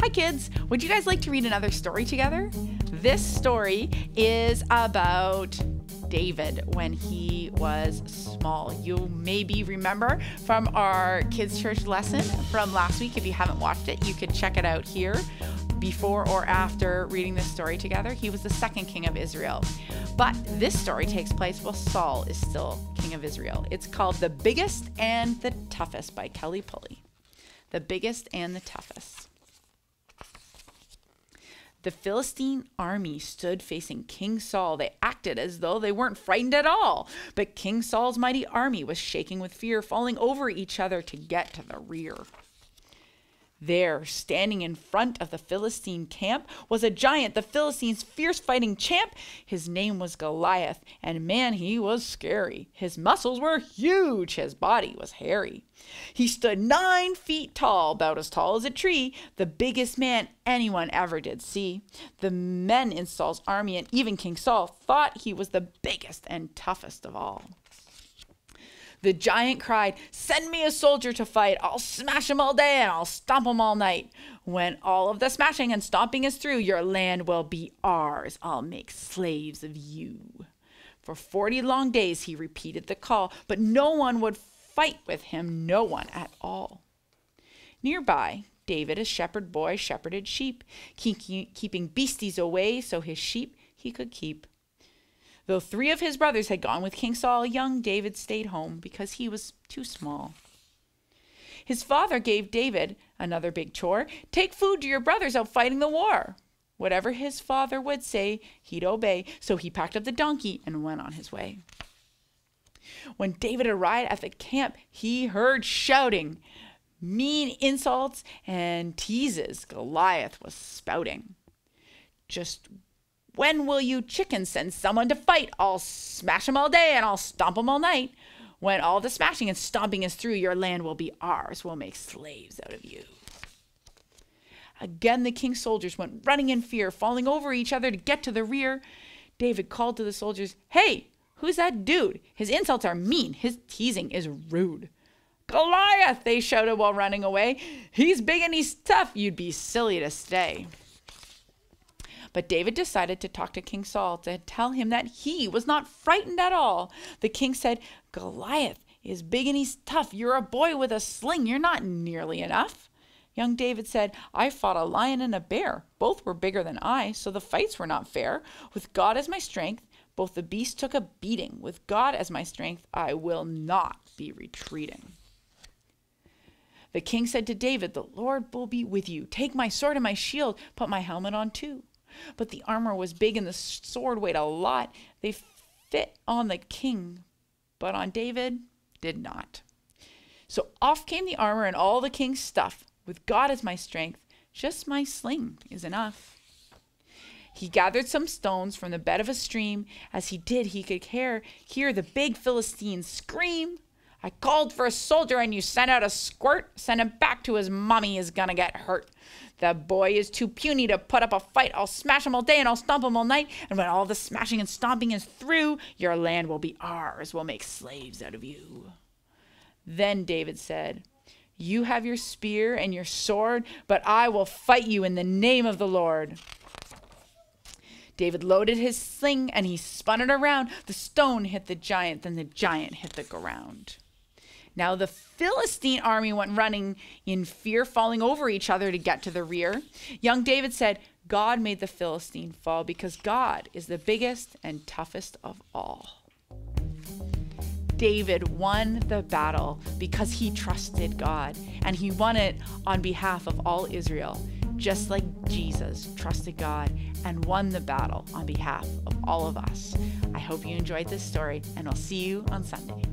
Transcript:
Hi kids, would you guys like to read another story together? This story is about David when he was small. You maybe remember from our kids church lesson from last week. If you haven't watched it, you can check it out here before or after reading this story together. He was the second king of Israel. But this story takes place while Saul is still king of Israel. It's called The Biggest and the Toughest by Kelly Pulley. The Biggest and the Toughest. The Philistine army stood facing King Saul. They acted as though they weren't frightened at all. But King Saul's mighty army was shaking with fear, falling over each other to get to the rear. There, standing in front of the Philistine camp, was a giant, the Philistines' fierce fighting champ. His name was Goliath, and man, he was scary. His muscles were huge, his body was hairy. He stood 9 feet tall, about as tall as a tree, the biggest man anyone ever did see. The men in Saul's army and even King Saul thought he was the biggest and toughest of all. The giant cried, "Send me a soldier to fight. I'll smash him all day and I'll stomp him all night. When all of the smashing and stomping is through, your land will be ours. I'll make slaves of you." For 40 long days he repeated the call, but no one would fight with him, no one at all. Nearby, David, a shepherd boy, shepherded sheep, keeping beasties away so his sheep he could keep. Though 3 of his brothers had gone with King Saul, young David stayed home because he was too small. His father gave David another big chore. Take food to your brothers out fighting the war. Whatever his father would say, he'd obey. So he packed up the donkey and went on his way. When David arrived at the camp, he heard shouting, mean insults and teases Goliath was spouting. "Just when will you chickens send someone to fight? I'll smash 'em all day and I'll stomp 'em all night. When all the smashing and stomping is through, your land will be ours. We'll make slaves out of you." Again, the king's soldiers went running in fear, falling over each other to get to the rear. David called to the soldiers, "Hey, who's that dude? His insults are mean. His teasing is rude." "Goliath," they shouted while running away. "He's big and he's tough. You'd be silly to stay." But David decided to talk to King Saul to tell him that he was not frightened at all. The king said, "Goliath is big and he's tough. You're a boy with a sling. You're not nearly enough." Young David said, "I fought a lion and a bear. Both were bigger than I, so the fights were not fair. With God as my strength, both the beasts took a beating. With God as my strength, I will not be retreating." The king said to David, "The Lord will be with you. Take my sword and my shield. Put my helmet on too." But the armor was big and the sword weighed a lot. They fit on the king, but on David did not. So off came the armor and all the king's stuff. With God as my strength, just my sling is enough. He gathered some stones from the bed of a stream. As he did, he could hear the big Philistine scream. "I called for a soldier and you sent out a squirt. Send him back to his mommy, he's gonna get hurt. The boy is too puny to put up a fight. I'll smash him all day and I'll stomp him all night. And when all the smashing and stomping is through, your land will be ours. We'll make slaves out of you." Then David said, "You have your spear and your sword, but I will fight you in the name of the Lord." David loaded his sling and he spun it around. The stone hit the giant, then the giant hit the ground. Now the Philistine army went running in fear, falling over each other to get to the rear. Young David said, "God made the Philistine fall because God is the biggest and toughest of all." David won the battle because he trusted God, and he won it on behalf of all Israel, just like Jesus trusted God and won the battle on behalf of all of us. I hope you enjoyed this story, and I'll see you on Sunday.